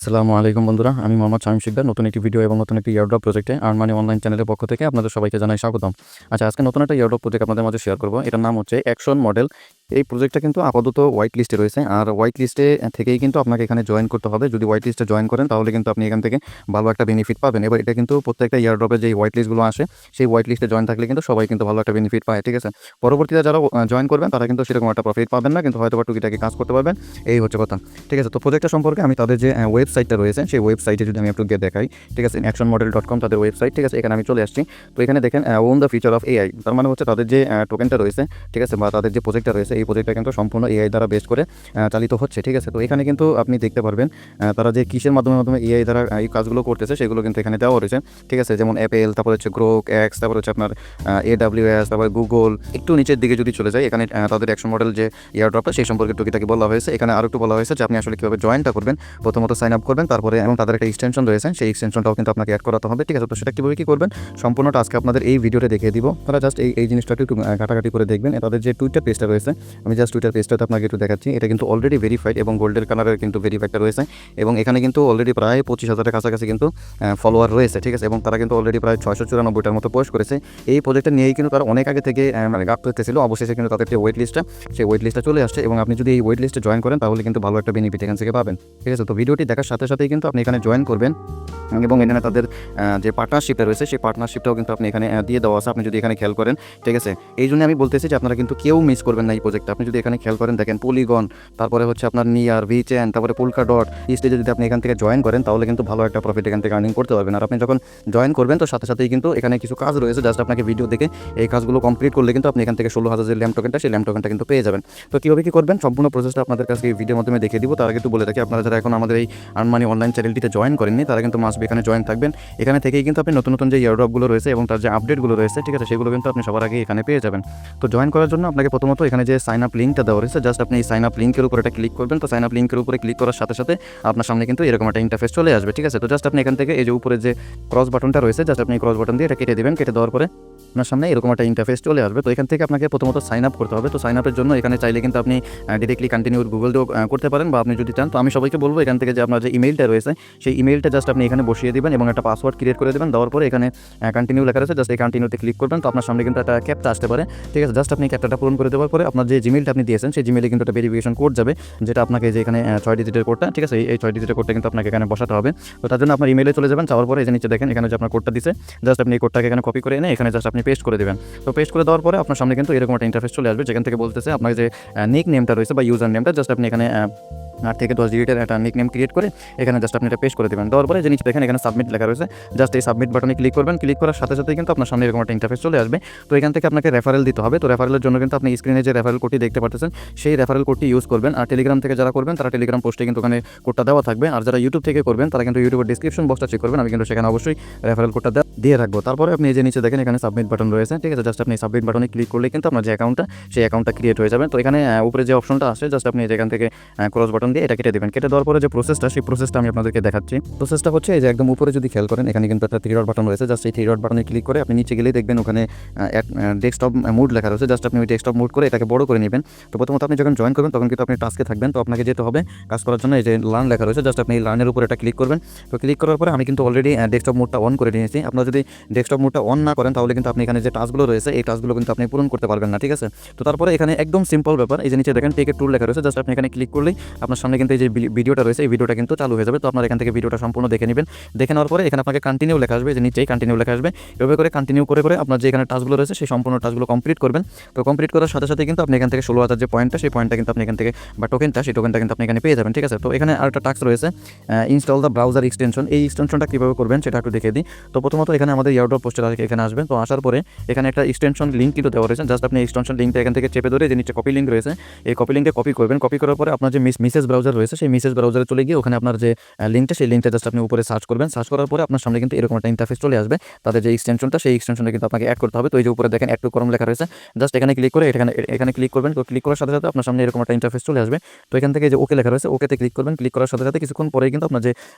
আসসালামু আলাইকুম বন্ধুরা, আমি মোহাম্মদ শামীম শিকদার। নতুন একটি ভিডিও এবং নতুন একটি এয়ারড্রপ প্রজেক্টে আর্ন মানি অনলাইন চ্যানেলের পক্ষ থেকে আপনাদের সবাইকে জানাই স্বাগতম। আচ্ছা, আজকে নতুন একটা এয়ারড্রপ প্রজেক্ট আপনাদের মাঝে শেয়ার করব। এটার নাম হচ্ছে অ্যাকশন মডেল। এই প্রজেক্টটা কিন্তু আপাতত হোয়াইট লিস্টে রয়েছে, আর হোয়াইট লিস্টে থেকেই কিন্তু আপনাকে এখানে জয়েন করতে হবে। যদি হোয়াইট লিস্টে জয়েন করেন তাহলে কিন্তু আপনি এখান থেকে ভালো একটা বেনিফিট পাবেন। এবার এটা কিন্তু প্রত্যেকটা এয়ারড্রপে যে হোয়াইট লিস্টগুলো আসে, সেই হোয়াইট লিস্টে জয়েন থাকলে কিন্তু সবাই কিন্তু ভালো একটা বেনিফিট পায়, ঠিক আছে। পরবর্তীতে যারা জয়েন করবেন তারা কিন্তু সেরকম একটা প্রফিট পাবেন না, কিন্তু হয়তো বা টুকিটাকি কাজ করতে পারবেন, এই হচ্ছে কথা, ঠিক আছে। তো প্রজেক্টটা সম্পর্কে আমি তাদের যে ওয়েবসাইটটা রয়েছে সেই ওয়েবসাইটে যদি আমি একটু গিয়ে দেখাই, ঠিক আছে, actionmodel.com তাদের ওয়েবসাইট, ঠিক আছে। এখানে আমি চলে আসছি। তো এখানে দেখেন won the feature of AI, তার মানে হচ্ছে তাদের যে টোকেনটা রয়েছে, ঠিক আছে, বা তাদের যে প্রজেক্টটা রয়েছে, এই প্রজেক্টটা কিন্তু সম্পূর্ণ এআই দ্বারা বেস করে চালিত হচ্ছে, ঠিক আছে। তো এখানে কিন্তু আপনি দেখতে পারবেন তারা যে কিসের মাধ্যমে এআই দ্বারা এই কাজগুলো করতেছে সেগুলো কিন্তু এখানে দেওয়া রয়েছে, ঠিক আছে। যেমন অ্যাপেল, তারপর হচ্ছে গ্রোক এক্স, তারপর হচ্ছে আপনার AWS, তারপর গুগল। একটু নিচের দিকে যদি চলে যায়, এখানে তাদের অ্যাকশন মডেল যে এয়ারড্রপটা সেই সম্পর্কে টুকিটাকি বলা হয়েছে। এখানে আরও একটু বলা হয়েছে যে আপনি আসলে কীভাবে জয়েনটা করবেন। প্রথমত সাইন আপ করবেন, তারপরে এবং তাদের একটা এক্সটেনশন রয়েছে, সেই এক্সটেনশনটাও কিন্তু আপনাকে অ্যাড করাতে হবে, ঠিক আছে। তো সেটা কীভাবে কী করবেন সম্পূর্ণটা আজকে আপনাদের এই ভিডিওতে দেখিয়ে দিব। তারা জাস্ট এই জিনিসটাকে একটু ঘাটাঘাটি করে দেখবেন। তাদের যে টুইটার পেজটা রয়েছে, আমি জাস্ট টুইটার পেজটাতে আপনাকে একটু দেখাচ্ছি। এটা কিন্তু অলরেডি ভেরিফাইড এবং গোল্ডের কালারের কিন্তু ভেরিফাইডটা রয়েছে, এবং এখানে কিন্তু অলরেডি প্রায় 25,000-এর কাছাকাছি কিন্তু ফলোয়ার রয়েছে, ঠিক আছে। এবং তারা কিন্তু অলরেডি প্রায় 694টার মতো পোস্ট করেছে। এই প্রজেক্টটা নিয়েই কিন্তু তারা অনেক আগে থেকে মানে গাপ করতেছিল। অবশেষে কিন্তু তাদের যে ওয়েট লিস্টটা, সেই ওয়েট লিস্টটা চলে আসছে, এবং আপনি যদি এই ওয়েট লিস্টে জয়েন করেন তাহলে কিন্তু ভালো একটা বেনিফিট এখান থেকে পাবেন, ঠিক আছে। তো ভিডিওটি দেখার সাথে সাথেই কিন্তু আপনি এখানে জয়েন করবেন, এবং এখানে তাদের যে পার্টনারশিপটা রয়েছে সেই পার্টনারশিপটাও কিন্তু আপনি এখানে দিয়ে দেওয়া আছে, আপনি যদি এখানে খেয়াল করেন, ঠিক আছে। এই জন্য আমি বলতেছি যে আপনারা কিন্তু কেউ মিস করবেন না এই প্রজেক্টটা। আপনি যদি এখানে খেয়াল করেন, দেখেন পলিগন, তারপরে হচ্ছে আপনার নিয়ার, ভিচেন, তারপরে পোলকা ডট স্টেজে যদি আপনি এখান থেকে জয়েন করেন তাহলে কিন্তু ভালো একটা প্রফিট এখান থেকে আর্নিং করতে পারবেন। আর আপনি যখন জয়েন করবেন তো সাথে সাথেই কিন্তু এখানে কিছু কাজ রয়েছে, জাস্ট আপনাকে ভিডিও দেখে এই কাজগুলো কমপ্লিট করলে কিন্তু আপনি এখান থেকে 16,000 যে ল্যাম্প টোকেনটা, সেই ল্যাম্প টোকেনটা কিন্তু পেয়ে যাবেন। তো কীভাবে কী করবেন সম্পূর্ণ প্রসেসটা আপনাদের কাছে এই ভিডিওর মাধ্যমে দেখিয়ে দিব। তার আগে একটু বলে রাখি, আপনারা যারা এখন আমাদের এই আর্ন মানি অনলাইন চ্যানেলটিতে জয়েন করেননি তারা কিন্তু মাস্ট এখানে জয়েন থাকবেন। এখানে থেকেই কিন্তু আপনি নতুন নতুন যে এয়ারড্রপগুলো রয়েছে এবং তার যে আপডেটগুলো রয়েছে, ঠিক আছে, সেগুলো কিন্তু আপনি সবার আগে এখানে পেয়ে যাবেন। তো জয়েন করার জন্য আপনাকে প্রথমত এখানে যে সাইন আপ লিঙ্কটা দেওয়া রয়েছে, জাস্ট আপনি এই সাইন আপ লিঙ্কের উপর এটা ক্লিক করবেন। তো সাইন আপ লিঙ্কের উপরে ক্লিক করার সাথে সাথে আপনার সামনে কিন্তু এরকম একটা ইন্টারফেস চলে আসবে, ঠিক আছে। তো জাস্ট আপনি এখান থেকে এই যে উপরে যে ক্রস বাটনটা রয়েছে, জাস্ট আপনি ক্রস বাটন দিয়ে এটা কেটে দেবেন। কেটে দেওয়ার পরে আপনার সামনে এরকম একটা ইন্টারফেস চলে আসবে। তো এখান থেকে আপনাকে প্রথমত সাইন আপ করতে হবে। তো সাইন আপের জন্য এখানে চাইলে কিন্তু আপনি ডিরেক্টলি কন্টিনিউ গুগল দিয়েও করতে পারেন, বা আপনি যদি চান। তো আমি সবাইকে বলবো এখান থেকে যে আপনার যে ইমেলটা রয়েছে সেই ইমেলটা জাস্ট আপনি এখানে বসিয়ে দেবেন এবং একটা পাসওয়ার্ড ক্রিয়েট করে দেবেন। দেওয়ার পরে এখানে কন্টিনিউ লেখা রয়েছে, জাস্ট এই কন্টিনিউতে ক্লিক করবেন। তো আপনার সামনে কিন্তু একটা ক্যাপচা আসতে পারে, ঠিক আছে। জাস্ট আপনি ক্যাপচাটা পূরণ করে দেওয়ার পরে আপনার যে জিমেলটা আপনি দিয়েছেন সেই জিমেলে কিন্তু একটা ভেরিফিকেশন কোড যাবে, যেটা আপনাকে যে এখানে 6 ডিজিটের কোডটা, ঠিক আছে, এই 6 ডিজিটের কোডটা কিন্তু আপনাকে এখানে বসাতে হবে। তো তার জন্য আপনার ইমেলে চলে যাবেন। যাওয়ার পরে এই যে নিচে দেখেন এখানে যে আপনার কোডটা দিছে, জাস্ট আপনি এই কোডটাকে এখানে কপি করে এনে এখানে জাস্ট আপনি পেস্ট করে দেবেন। তো পেস্ট করে দেওয়ার পরে আপনার সামনে কিন্তু এরকম একটা ইন্টারফেস চলে আসবে, যেখান থেকে বলতেছে আপনার যে নিক নেমটা রয়েছে বা ইউজার নেমটা, জাস্ট আপনি এখানে 8 থেকে 10 ডিজিটের একটা নিক নেম ক্রিয়েট করে এখানে জাস্ট আপনি এটা পেস্ট করে দেবেন। দেওয়ার পরে যে নিচে দেখেন এখানে সাবমিট লেখা রয়েছে, জাস্ট এই সাবমিট বাটনে ক্লিক করবেন। ক্লিক করার সাথে সাথেই কিন্তু আপনার সামনে এরকম একটা ইন্টারফেস চলে আসবে। তো এখান থেকে আপনাকে রেফারেল দিতে হবে। তো রেফারেলের জন্য কিন্তু আপনি স্ক্রিনে যে রেফারেল কোডটি দেখতে পাচ্ছেন সেই রেফারেল কোডটি ইউজ করবেন। আর টেলিগ্রাম থেকে যারা করবেন তারা টেলিগ্রাম পোস্টে কিন্তু ওখানে কোডটা দেওয়া থাকবে। আর যারা ইউটিউব থেকে করবেন তারা কিন্তু ইউটিউবের ডিসক্রিপশন বক্সটা চেক করবেন, আমি কিন্তু সেখানে অবশ্যই রেফারেল কোডটা দিয়ে রাখবো। তারপরে আপনি এই যে নিচে দেখেন এখানে সাবমিট বাটন রয়েছে, ঠিক আছে, জাস্ট আপনি সাবমিট বাটনে ক্লিক করলে কিন্তু আপনার যে অ্যাকাউন্টটা সেই অ্যাকাউন্টটা ক্রিয়েট হয়ে যাবে। তো এখানে উপরে যে অপশনটা আসে, জাস্ট আপনি এখান থেকে ক্রস বাটন দিয়ে এটা কেটে দেবেন। কেটে দেওয়ার পরে যে প্রসেসটা, সেই প্রসেসটা আমি আপনাদেরকে দেখাচ্ছি। প্রসেসটা হচ্ছে এই যে একদম উপরে যদি খেয়াল করেন এখানে কিন্তু একটা 3 ডট বাটন রয়েছে, জাস্ট এই 3 ডট বাটনে ক্লিক করে আপনি নিচে গেলেই দেখবেন ওখানে ডেস্কটপ মোড লেখা রয়েছে, জাস্ট আপনি ওই ডেস্কটপ মোড করে এটাকে বড় করে নেবেন। তো প্রথমত আপনি যখন জয়েন করবেন তখন কিন্তু আপনি টাস্কে থাকবেন। তো আপনাকে যেতে হবে কাজ করার জন্য এই যে লার্ন লেখা রয়েছে, জাস্ট আপনি এই লার্নের উপর এটা ক্লিক করবেন। তো ক্লিক করার পরে আমি কিন্তু অলরেডি ডেস্কটপ মোডটা অন করে নিয়েছি। আপনারা যদি ডেস্কটপ মোডটা অন না করেন তাহলে কিন্তু আপনি এখানে যে টাস্কগুলো রয়েছে এই টাস্কগুলো কিন্তু আপনি পূরণ করতে পারবেন না, ঠিক আছে। তো তারপরে এখানে একদম সিম্পল ব্যাপার, এই যে নিচে দেখেন টেক এ টুল লেখা রয়েছে, জাস্ট আপনি এখানে ক্লিক করলেই আপনার সামনে কিন্তু এই যে ভিডিওটা রয়েছে এই ভিডিওটা কিন্তু চালু হয়ে যাবে। তো আপনার এখান থেকে ভিডিওটা সম্পূর্ণ দেখে নেবেন। দেখে নেওয়ার পরে এখানে আপনাকে কন্টিনিউ লেখা আসবে, যে নিচেই কন্টিনিউ লেখা আসবে। এভাবে করে কন্টিনিউ করে করে আপনার যে এখানে টাস্কগুলো রয়েছে সেই সম্পূর্ণ টাস্কগুলো কমপ্লিট করবেন। তো কমপ্লিট করার সাথে সাথে কিন্তু আপনি এখান থেকে 16,000 যে পয়েন্টটা, সেই পয়েন্টটা কিন্তু আপনি এখান থেকে বা টোকেনটা, সেই টোকেনটা কিন্তু আপনি এখানে পেয়ে যাবেন, ঠিক আছে। তো এখানে আরেকটা টাস্ক রয়েছে ইনস্টল দ্য ব্রাউজার এক্সটেনশন। এই এক্সটেনশনটা কীভাবে করবেন সেটা একটু দেখে দিই। তো প্রথমত এখানে আমাদের এয়ারড্রপ পোস্টার এখানে আসবেন। তো আসার পরে এখানে একটা এক্সটেনশন লিঙ্ক কিন্তু দেওয়া রয়েছে, জাস্ট আপনি এক্সটেনশন লিঙ্কটা এখান থেকে চেপে ধরে যে নিচে কপি লিঙ্ক রয়েছে এই কপি লিঙ্কে কপি করবেন। কপি করার পরে আপনার যে মেসেজ ব্রাউজার রয়েছে সেই মেসেজ ব্রাউজারে চলে গিয়ে ওখানে আপনার যে লিঙ্কটা সেই লিঙ্কটা জাস্ট আপনি উপরে সার্চ করবেন। সার্চ করার পরে আপনার সামনে কিন্তু এরকম একটা ইন্টারফেস চলে আসবে। তাদের যে এক্সটেনশনটা সেই এক্সটেনশনটা কিন্তু আপনাকে অ্যাড করতে হবে। তো এই যে উপরে দেখেন অ্যাড টু ক্রোম লেখা রয়েছে, জাস্ট এখানে ক্লিক করে এখানে ক্লিক করবেন। তো ক্লিক করার সাথে সাথে আপনার সামনে এরকম একটা ইন্টারফেস চলে আসবে। তো এখান থেকে যে ওকে লেখা রয়েছে ওকেতে ক্লিক করবেন। ক্লিক করার সাথে সাথে কিছুক্ষণ পরেই কিন্তু আপনার যে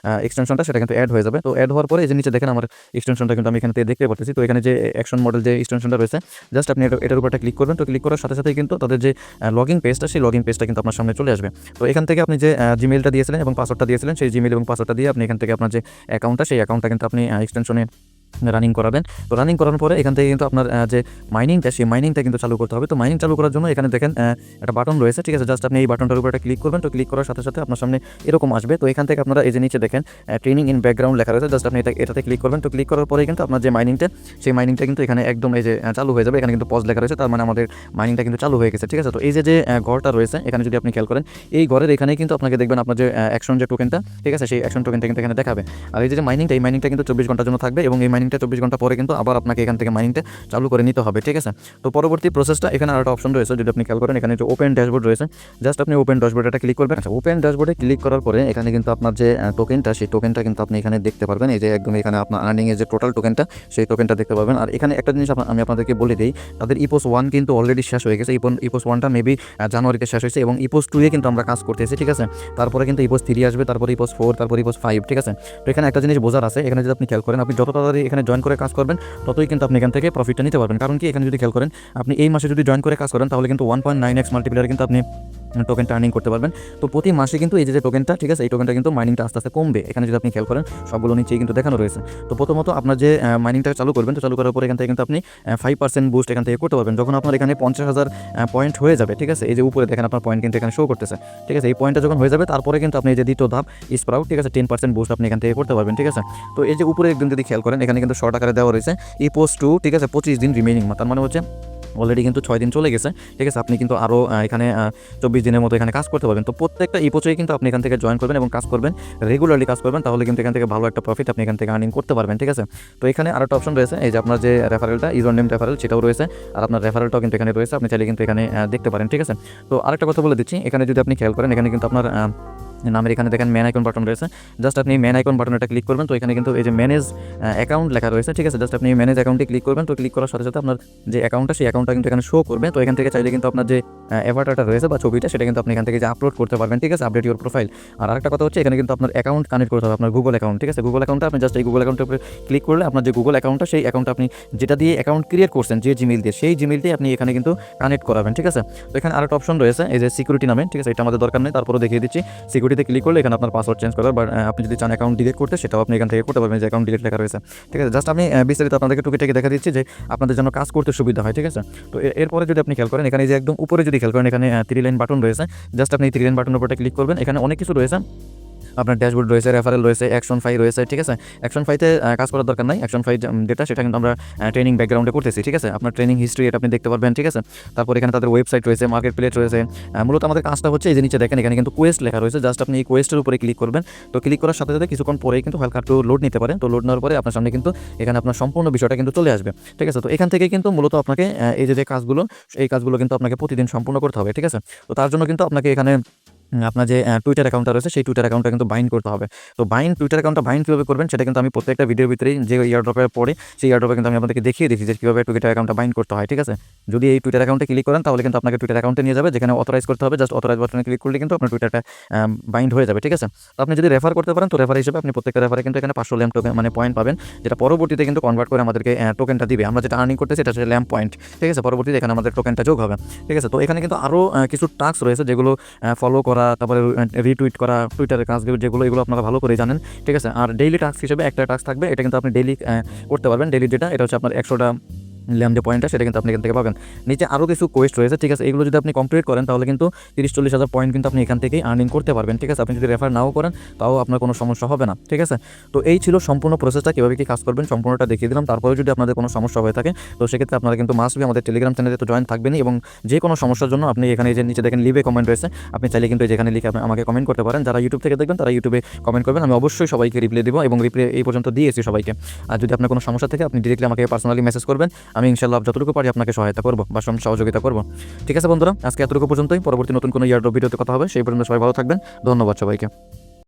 এক্সটেনশনটা সেটা কিন্তু অ্যাড হয়ে যাবে। তো অ্যাড হওয়ার পরে এই যে নিচে দেখেন আমার এক্সটেনশনটা কিন্তু আমি এখানে দেখতে পাচ্ছি। তো এখানে যে অ্যাকশন মডেল যে এক্সটেনশনটা রয়েছে, জাস্ট আপনি এটার উপর একটা ক্লিক করবেন। তো ক্লিক করার সাথে সাথে কিন্তু তাদের যে লগইন পেজটা সেই লগইন পেজটা কিন্তু আপনার সামনে চলে আসবে। তো এখান থেকে আপনি যে জিমেলটা দিয়েছিলেন এবং পাসওয়ার্ডটা দিয়েছিলেন, সেই জিমেল এবং পাসওয়ার্ডটা দিয়ে আপনি এখান থেকে আপনার যে অ্যাকাউন্টটা, সেই অ্যাকাউন্টটা কিন্তু আপনি এক্সটেনশনে রানিং করাবেন। তো রানিং করানোর পরে এখান থেকে কিন্তু আপনার যে মাইনিংটা, সেই মাইনিংটা কিন্তু চালু করতে হবে। তো মাইনিং চালু করার জন্য এখানে দেখেন একটা বাটন রয়েছে, ঠিক আছে। জাস্ট আপনি এই বাটনটার উপর একটা ক্লিক করবেন। তো ক্লিক করার সাথে সাথে আপনার সামনে এরকম আসবে। তো এখান থেকে আপনারা এই যে নিচে দেখেন ট্রেনিং ইন ব্যাকগ্রাউন্ড লেখা রয়েছে, জাস্ট আপনি এটাতে ক্লিক করবেন। তো ক্লিক করার পরে কিন্তু আপনার যে মাইনিংটা, সেই মাইনিংটা কিন্তু এখানে একদম এই যে চালু হয়ে যাবে। এখানে কিন্তু পজ লেখা রয়েছে, তার মানে আমাদের মাইনিংটা কিন্তু চালু হয়ে গেছে, ঠিক আছে। তো এই যে ঘরটা রয়েছে এখানে যদি আপনি খেয়াল করেন, এই ঘরের এখানেই কিন্তু আপনাকে দেখবেন আপনার যে অ্যাকশন যে টোকেনটা, ঠিক আছে, সেই অ্যাকশন টোকেনটা কিন্তু এখানে দেখাবে। আর এই যে মাইনিংটা, এই মাইনিংটা কিন্তু 24 ঘন্টার জন্য থাকবে এবং এই মাইনিংটা 24 ঘন্টা পরে কিন্তু আবার আপনাকে এখান থেকে মাইনিংটা চালু করে নিতে হবে, ঠিক আছে। তো পরবর্তী প্রসেসটা এখানে আরেকটা অপশন রয়েছে, যদি আপনি খেয়াল করেন এখানে যে ওপেন ড্যাশবোর্ড রয়েছে, জাস্ট আপনি ওপেন ড্যাশবোর্ডটা ক্লিক করবেন। আচ্ছা, ওপেন ড্যাশবোর্ডে ক্লিক করার পরে এখানে কিন্তু আপনার যে টোকেনটা, সেই টোকেনটা কিন্তু আপনি এখানে দেখতে পারবেন। এই যে একদম এখানে আপনার আর্নিং এর যে টোটাল টোকেনটা, সেই টোকেনটা দেখতে পাবেন। আর এখানে একটা জিনিস আমি আপনাদেরকে বলে দিই, তাদের ইপোস 1 কিন্তু অলরেডি শেষ হয়ে গেছে। ইপোস 1টা মেবি জানুয়ারিতে শেষ হয়েছে এবং ইপোস 2 এ কিন্তু আমরা কাজ করতেছি, ঠিক আছে। তারপরে কিন্তু ইপোস 3 আসবে, তারপরে ইপোস 4, তারপরে ইপোস 5, ঠিক আছে। তো এখানে একটা জিনিস বোঝার আছে, এখানে যদি আপনি খেয়াল করেন, আপনি যত তাড়াতাড়ি এখানে জয়েন করে কাজ করবেন, ততই কিন্তু আপনি এখান থেকে প্রফিটটা নিতে পারবেন। কারণ কি, এখানে যদি খেয়াল করেন, আপনি এই মাসে যদি জয়েন করে কাজ করেন, তাহলে কিন্তু 1.9x মাল্টিপ্লায়ার কিন্তু আপনি টোকেনটা আর্নিং করতে পারবেন। তো প্রতি মাসে কিন্তু এই যে টোকেনটা, ঠিক আছে, এই টোকেনটা কিন্তু মাইনিংটা আস্তে আস্তে কমবে। এখানে যদি আপনি খেয়াল করেন, সবগুলো নিচেই কিন্তু দেখানো রয়েছে। তো প্রথমত আপনার যে মাইনিংটা চালু করবেন, তো চালু করার পরে এখান থেকে কিন্তু আপনি 5% বুস্ট এখান থেকে করতে পারবেন। যখন আপনার এখানে 50,000 পয়েন্ট হয়ে যাবে, ঠিক আছে, এই যে উপরে দেখেন আপনার পয়েন্ট কিন্তু এখানে শো করতেছে, ঠিক আছে। এই পয়েন্টটা যখন হয়ে যাবে, তারপরে কিন্তু আপনি এই যে দ্বিতীয় ধাপ স্প্রাউট, ঠিক আছে, 10% বুস্ট আপনি এখান থেকে করতে পারবেন, ঠিক আছে। তো এই যে উপরে একদম যদি খেয়াল করেন, এখানে কিন্তু শর্ট আকারে দেওয়া রয়েছে ইপোস 2, ঠিক আছে, 25 দিন রিমেইনিং, তার মানে হচ্ছে অলরেডি কিন্তু 6 দিন চলে গেছে, ঠিক আছে। আপনি কিন্তু আরও এখানে 24 দিনের মতো এখানে কাজ করতে পারবেন। তো প্রত্যেকটা ইপোচেই কিন্তু আপনি এখান থেকে জয়েন করবেন এবং কাজ করবেন, রেগুলারলি কাজ করবেন, তাহলে কিন্তু এখান থেকে ভালো একটা প্রফিট আপনি এখান থেকে আর্নিং করতে পারবেন, ঠিক আছে। তো এখানে আরেকটা অপশন রয়েছে, এই যে আপনার যে রেফারেলটা, ইউজার নেম রেফারেল, সেটাও রয়েছে, আর আপনার রেফারেলটাও কিন্তু এখানে রয়েছে, আপনি চাইলে কিন্তু এখানে দেখতে পারেন, ঠিক আছে। তো আরেকটা কথা বলে দিচ্ছি, এখানে যদি আপনি খেয়াল করেন, এখানে কিন্তু আপনার নামের এখানে দেখেন ম্যান আইকন বাটন রয়েছে, জাস্ট আপনি ম্যান আইকন বাটনটা ক্লিক করবেন। তো এখানে কিন্তু এই যে ম্যানেজ অ্যাকাউন্ট লেখা রয়েছে, ঠিক আছে, জাস্ট আপনি ম্যানেজ অ্যাকাউন্টে ক্লিক করবেন। তো ক্লিক করার সাথে সাথে আপনার যে অ্যাকাউন্টটা, সেই অ্যাকাউন্টটা কিন্তু এখানে শো করবে। তো এখান থেকে চাইলে কিন্তু আপনার যে অ্যাভাটারটা রয়েছে বা ছবিটা, সেটা কিন্তু আপনি এখান থেকে যে আপলোড করতে পারবেন, ঠিক আছে, আপডেট ইউর প্রোফাইল। আর আরেকটা কথা হচ্ছে, এখানে কিন্তু আপনার অ্যাকাউন্ট কানেক্ট করতে হবে, আপনার গুগল অ্যাকাউন্ট, ঠিক আছে। গুগল অ্যাকাউন্টটা আপনি জাস্ট এই গুগল অ্যাকাউন্টের উপরে ক্লিক করলে আপনার যে গুগল অ্যাকাউন্টটা, সেই অ্যাকাউন্টটা আপনি যেটা দিয়ে অ্যাকাউন্ট ক্রিয়েট করছেন, যে জিমেল দিয়ে, সেই জিমেল দিয়ে আপনি এখানে কিন্তু কানেক্ট করাবেন, ঠিক আছে। তো এখানে আরেকটা অপশন রয়েছে, এই যে সিকিউরিটি নামে, ঠিক আছে, এটা আমাদের দরকার নেই, তারপরে দেখিয়ে দিচ্ছি। সিকিউরিটিতে ক্লিক করলে এখানে আপনার পাসওয়ার্ড চেঞ্জ করার, বা আপনি যদি চান অ্যাকাউন্ট ডিলিট করতে, সেটাও আপনি এখান থেকে করতে পারবেন, যে অ্যাকাউন্ট ডিলিট লেখা রয়েছে, ঠিক আছে। জাস্ট আমি বিস্তারিত আপনাদেরকে টুকিটাকি দেখা দিচ্ছি, যে আপনাদের জন্য কাজ করতে সুবিধা হয়, ঠিক আছে। তো এরপরে যদি আপনি খেয়াল করেন, এখানে যে একদম উপরে যদি খেয়াল করেন, এখানে 3 লাইন বাটন রয়েছে, জাস্ট আপনি 3 লাইন বাটনের উপরে ক্লিক করবেন। এখানে অনেক কিছু রয়েছে, আপনার ড্যাশবোর্ড রয়েছে, রেফারেল রয়েছে, অ্যাকশন 5 রয়েছে, ঠিক আছে। অ্যাকশন 5-তে কাজ করার দরকার নাই, অ্যাকশন 5 যেটা, সেটা কিন্তু আমরা ট্রেনিং ব্যাকগ্রাউন্ডে করতেছি, ঠিক আছে। আপনার ট্রেনিং হিস্ট্রি এটা আপনি দেখতে পারবেন, ঠিক আছে। তারপর এখানে তাদের ওয়েবসাইট রয়েছে, মার্কেট প্লেস রয়েছে। মূলত আমাদের কাজটা হচ্ছে এই যে নিচে দেখেন, এখানে কিন্তু কোয়েস্ট লেখা রয়েছে, জাস্ট আপনি এই কোয়েস্টের উপরে ক্লিক করবেন। তো ক্লিক করার সাথে সাথে কিছুক্ষণ পরেই কিন্তু হালকা একটু লোড নিতে পারেন। তো লোড নেওয়ার পরে আপনার সামনে কিন্তু এখানে আপনার সম্পূর্ণ বিষয়টা কিন্তু চলে আসবে, ঠিক আছে। তো এখান থেকে কিন্তু মূলত আপনাকে এই যে কাজগুলো, এই কাজগুলো কিন্তু আপনাকে প্রতিদিন সম্পূর্ণ করতে হবে, ঠিক আছে। তো তার জন্য কিন্তু আপনাকে এখানে আপনার যে টুইটার অ্যাকাউন্টটা রয়েছে, সেই টুইটার অ্যাকাউন্টটা কিন্তু বাইন্ড করতে হবে। তো টুইটার অ্যাকাউন্টটা বাইন্ড কীভাবে করবেন, সেটা কিন্তু আমি প্রত্যেকটা ভিডিওর ভিতরেই যে ইয়ারড্রপের পরে, সেই ইয়ারড্রপে কিন্তু আমি আপনাদেরকে দেখিয়ে দিচ্ছি যে কীভাবে টুইটার অ্যাকাউন্টটা বাইন্ড করতে হয়, ঠিক আছে। যদি এই টুইটার অ্যাকাউন্টে ক্লিক করেন, তাহলে কিন্তু আপনাকে টুইটার অ্যাকাউন্টে নিয়ে যাবে, যেখানে অথরাইজ করতে হবে, জাস্ট অথরাইজ বাটনে ক্লিক করলে কিন্তু আপনার টুইটারটা বাইন্ড হয়ে যাবে, ঠিক আছে। তো আপনি যদি রেফার করতে পারেন, তো রেফার হিসেবে আপনি প্রত্যেকটা রেফারে কিন্তু এখানে 500 ল্যাম্প টোকেন মানে পয়েন্ট পাবেন, যেটা পরবর্তীতে কিন্তু কনভার্ট করে আমাদেরকে টোকেনটা দিবে। আমরা যেটা আর্নিং করতেছি, সেটা হচ্ছে ল্যাম্প পয়েন্ট, ঠিক আছে। পরবর্তীতে এখানে আমাদের টোকেনটা যোগ হবে, ঠিক আছে। তো এখানে কিন্তু আরও কিছু টাস্ক রয়েছে, যেগুলো ফলো করা, তারপরে রিটুইট করা, টুইটারের কাজগুলো যেগুলো, এগুলো আপনারা ভালো করে জানেন, ঠিক আছে। আর ডেইলি টাস্ক হিসেবে একটা টাস্ক থাকবে, এটা কিন্তু আপনি ডেইলি করতে পারবেন। ডেইলি যেটা, এটা হচ্ছে আপনার 100টা ল্যাম্প যে পয়েন্টটা, সেটা কিন্তু আপনি এখান থেকে পাবেন। নিচে আরও কিছু কোয়েস্ট রয়েছে, ঠিক আছে। এগুলো যদি আপনি কমপ্লিট করেন, তাহলে কিন্তু 30-40 হাজার পয়েন্ট কিন্তু আপনি এখান থেকেই আর্নিং করতে পারবেন, ঠিক আছে। আপনি যদি রেফার নাও করেন, তাও আপনার কোনো সমস্যা হবে না, ঠিক আছে। তো এই ছিল সম্পূর্ণ প্রসেসটা, কীভাবে কী কাজ করবেন সম্পূর্ণটা দেখিয়ে দিলাম। তারপরে যদি আপনাদের কোনো সমস্যা হয়ে থাকে, তো সেক্ষেত্রে আপনারা কিন্তু মাস্টবি আমাদের টেলিগ্রাম চ্যানেলে তো জয়েন থাকবেনই, এবং যে কোনো সমস্যার জন্য আপনি এখানে যে নিচে দেখেন লিভে কমেন্ট রয়েছে, আপনি চাইলে কিন্তু যেখানে লিখে আমাকে কমেন্ট করতে পারেন। যারা ইউটিউব থেকে দেখবেন, তারা ইউটিউবে কমেন্ট করবেন, আমি অবশ্যই সবাইকে রিপ্লাই দেবো, এবং রিপ্লাই এই পর্যন্ত দিয়েছি সবাইকে। আর যদি আপনার কোনো সমস্যা থাকে, আপনি ডিরেক্টলি আমাকে পার্সোনালি মেসেজ করবেন, আমি ইনশাআল্লাহ যতটুকু পারি আপনাকে সহায়তা করবো বা সহযোগিতা করবো, ঠিক আছে বন্ধুরা। আজকে এতটুকু পর্যন্তই, পরবর্তী নতুন কোনো ইয়ারড্রপ ভিডিওতে কথা হবে, সেই পর্যন্ত সবাই ভালো থাকবেন। ধন্যবাদ সবাইকে।